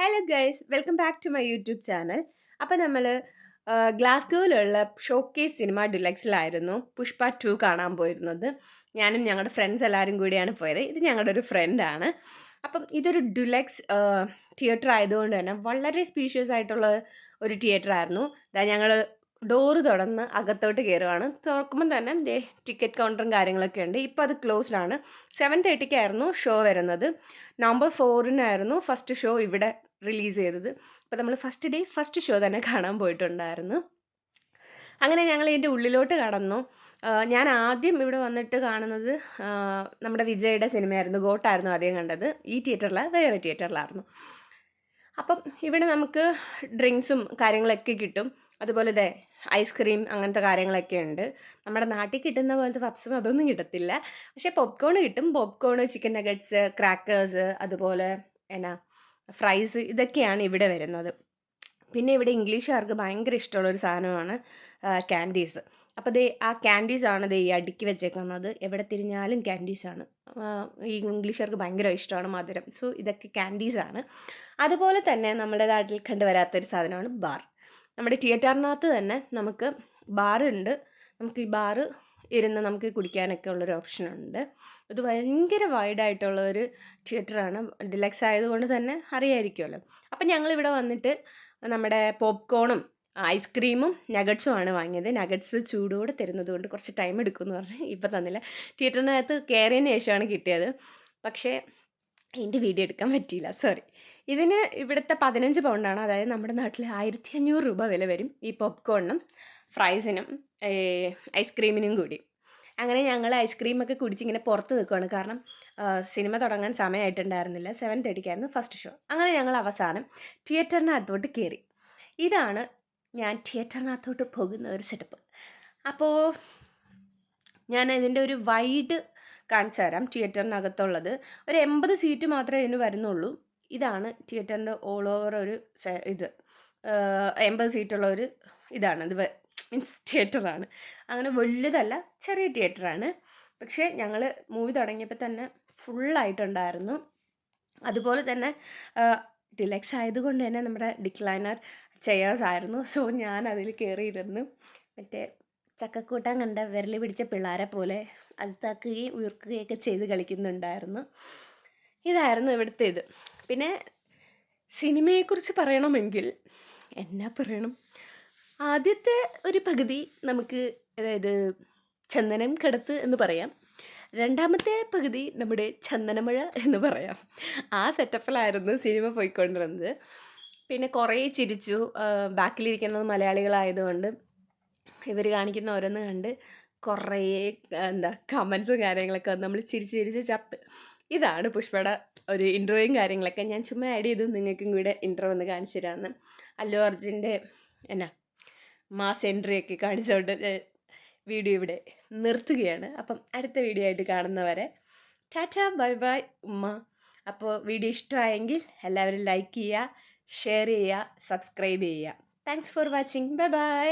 Hello guys welcome back to my YouTube ചാനൽ. അപ്പോൾ നമ്മൾ ഗ്ലാസ്ഗോയിലുള്ള ഷോക്കേസ് സിനിമ ഡിലക്സിലായിരുന്നു പുഷ്പ 2 കാണാൻ പോയിരുന്നത്. ഞാനും ഞങ്ങളുടെ ഫ്രണ്ട്സ് എല്ലാവരും കൂടിയാണ് പോയത്. ഇത് ഞങ്ങളുടെ ഒരു ഫ്രണ്ടാണ്. അപ്പം ഇതൊരു ഡിലക്സ് തിയേറ്റർ ആയതുകൊണ്ട് തന്നെ വളരെ സ്പീഷ്യസ് ആയിട്ടുള്ള ഒരു തിയേറ്റർ ആയിരുന്നു. ഞങ്ങൾ ഡോറ് തുറന്ന് അകത്തോട്ട് കയറുവാണ്. തുറക്കുമ്പം തന്നെ ടിക്കറ്റ് കൗണ്ടറും കാര്യങ്ങളൊക്കെ ഉണ്ട്. ഇപ്പോൾ അത് ക്ലോസ്ഡാണ്. 7:30 ഷോ വരുന്നത്. നവംബർ 4 ഫസ്റ്റ് ഷോ ഇവിടെ റിലീസ് ചെയ്തത്. അപ്പോൾ നമ്മൾ ഫസ്റ്റ് ഡേ ഫസ്റ്റ് ഷോ തന്നെ കാണാൻ പോയിട്ടുണ്ടായിരുന്നു. അങ്ങനെ ഞങ്ങൾ ഇതിൻ്റെ ഉള്ളിലോട്ട് കടന്നു. ഞാൻ ആദ്യം ഇവിടെ വന്നിട്ട് കാണുന്നത് നമ്മുടെ വിജയുടെ സിനിമയായിരുന്നു. ഗോട്ടായിരുന്നു ആദ്യം കണ്ടത്. ഈ തിയേറ്ററിൽ വേറെ തിയേറ്ററിലായിരുന്നു. അപ്പം ഇവിടെ നമുക്ക് ഡ്രിങ്ക്സും കാര്യങ്ങളൊക്കെ കിട്ടും. അതുപോലെ ഐസ്ക്രീം അങ്ങനത്തെ കാര്യങ്ങളൊക്കെ ഉണ്ട്. നമ്മുടെ നാട്ടിൽ കിട്ടുന്ന പോലത്തെ പപ്സും അതൊന്നും കിട്ടത്തില്ല. പക്ഷേ പോപ്കോൺ കിട്ടും. പോപ്കോൺ, ചിക്കൻ നഗറ്റ്സ്, ക്രാക്കേഴ്സ്, അതുപോലെ ഫ്രൈസ് ഇതൊക്കെയാണ് ഇവിടെ വരുന്നത്. പിന്നെ ഇവിടെ ഇംഗ്ലീഷുകാർക്ക് ഭയങ്കര ഇഷ്ടമുള്ളൊരു സാധനമാണ് ക്യാൻഡീസ്. അപ്പോൾ ആ ക്യാൻഡീസാണ് ഈ അടുക്കി വെച്ചേക്കുന്നത്. എവിടെ തിരിഞ്ഞാലും ക്യാൻഡീസാണ്. ഈ ഇംഗ്ലീഷുകാർക്ക് ഭയങ്കര ഇഷ്ടമാണ് മധുരം. സോ ഇതൊക്കെ ക്യാൻഡീസാണ്. അതുപോലെ തന്നെ നമ്മുടെ നാട്ടിൽ കണ്ടുവരാത്തൊരു സാധനമാണ് ബാർ. നമ്മുടെ തിയേറ്ററിനകത്ത് തന്നെ നമുക്ക് ബാറുണ്ട്. നമുക്ക് ഈ ബാറ് ഇരുന്ന് നമുക്ക് കുടിക്കാനൊക്കെ ഉള്ളൊരു ഓപ്ഷനുണ്ട്. ഇത് ഭയങ്കര വൈഡായിട്ടുള്ള ഒരു തിയേറ്ററാണ്. ഡിലക്സ് ആയതുകൊണ്ട് തന്നെ അറിയായിരിക്കുമല്ലോ. അപ്പം ഞങ്ങളിവിടെ വന്നിട്ട് നമ്മുടെ പോപ്കോണും ഐസ്ക്രീമും നഗറ്റ്സും ആണ് വാങ്ങിയത്. നഗറ്റ്സ് ചൂടോടെ തരുന്നത് കൊണ്ട് കുറച്ച് ടൈം എടുക്കുമെന്ന് പറഞ്ഞ് ഇപ്പം തന്നില്ല. തിയേറ്ററിനകത്ത് കയറിയതിന് ശേഷമാണ് കിട്ടിയത്. പക്ഷേ എൻ്റെ വീഡിയോ എടുക്കാൻ പറ്റിയില്ല, സോറി. ഇതിന് ഇവിടുത്തെ 15 പൗണ്ടാണ്. അതായത് നമ്മുടെ നാട്ടിൽ 1500 രൂപ വില വരും ഈ പോപ്കോണിനും ഫ്രൈസിനും ഐസ്ക്രീമിനും കൂടി. അങ്ങനെ ഞങ്ങൾ ഐസ്ക്രീമൊക്കെ കുടിച്ചിങ്ങനെ പുറത്ത് നിൽക്കുകയാണ്. കാരണം സിനിമ തുടങ്ങാൻ സമയമായിട്ടുണ്ടായിരുന്നില്ല. 7:30 ഫസ്റ്റ് ഷോ. അങ്ങനെ ഞങ്ങൾ അവസാനം തിയേറ്ററിനകത്തോട്ട് കയറി. ഇതാണ് ഞാൻ തിയേറ്ററിനകത്തോട്ട് പോകുന്ന ഒരു സെറ്റപ്പ്. അപ്പോൾ ഞാൻ ഇതിൻ്റെ ഒരു വൈഡ് കാണിച്ചു തരാം. തിയേറ്ററിനകത്തുള്ളത് ഒരു 80 സീറ്റ് മാത്രമേ ഇതിന് വരുന്നുള്ളൂ. ഇതാണ് തിയേറ്ററിൻ്റെ ഓൾ ഓവർ ഒരു ഇത് 80 സീറ്റുള്ള ഒരു ഇതാണ്. ഇത് മീൻസ് തിയേറ്ററാണ്. അങ്ങനെ വലുതല്ല, ചെറിയ തിയേറ്ററാണ്. പക്ഷേ ഞങ്ങൾ മൂവി തുടങ്ങിയപ്പോൾ തന്നെ ഫുള്ളായിട്ടുണ്ടായിരുന്നു. അതുപോലെ തന്നെ ഡിലക്സ് ആയതുകൊണ്ട് തന്നെ നമ്മുടെ ഡിക്ലൈനർ ചെയേഴ്സ് ആയിരുന്നു. സോ ഞാൻ അതിൽ കയറിയിരുന്നു. മറ്റേ ചക്കക്കൂട്ടാൻ കണ്ട വിരൽ പിടിച്ച പിള്ളേരെ പോലെ അത് തക്കുകയും ഉയർക്കുകയൊക്കെ ചെയ്ത് കളിക്കുന്നുണ്ടായിരുന്നു. ഇതായിരുന്നു ഇവിടുത്തെ ഇത്. പിന്നെ സിനിമയെക്കുറിച്ച് പറയണമെങ്കിൽ എന്നാ പറയണം, ആദ്യത്തെ ഒരു പകുതി നമുക്ക് അതായത് ചന്ദനം കടത്ത് എന്ന് പറയാം. രണ്ടാമത്തെ പകുതി നമ്മുടെ ചന്ദനമഴ എന്ന് പറയാം. ആ സെറ്റപ്പിലായിരുന്നു സിനിമ പോയിക്കൊണ്ടിരുന്നത്. പിന്നെ കുറേ ചിരിച്ചു. ബാക്കിലിരിക്കുന്നത് മലയാളികളായതുകൊണ്ട് ഇവർ കാണിക്കുന്ന ഓരോന്ന് കണ്ട് കുറേ കമൻസും കാര്യങ്ങളൊക്കെ വന്ന് നമ്മൾ ചിരിച്ച് ചത്ത്. ഇതാണ് പുഷ്പയുടെ ഒരു ഇൻട്രോയും കാര്യങ്ങളൊക്കെ. ഞാൻ ചുമ്മാ ആഡ് ചെയ്തു നിങ്ങൾക്കും കൂടെ ഇൻട്രോ ഒന്ന് കാണിച്ചു തരാമെന്ന്. അല്ലു അർജുൻ്റെ മാസ് എൻട്രിയൊക്കെ കാണിച്ചുകൊണ്ട് വീഡിയോ ഇവിടെ നിർത്തുകയാണ്. അപ്പം അടുത്ത വീഡിയോ ആയിട്ട് കാണുന്നവരെ ടാറ്റ ബൈ ബൈ ഉമ്മ. അപ്പോൾ വീഡിയോ ഇഷ്ടമായെങ്കിൽ എല്ലാവരും ലൈക്ക് ചെയ്യുക, ഷെയർ ചെയ്യുക, സബ്സ്ക്രൈബ് ചെയ്യുക. Thanks for watching. Bye bye.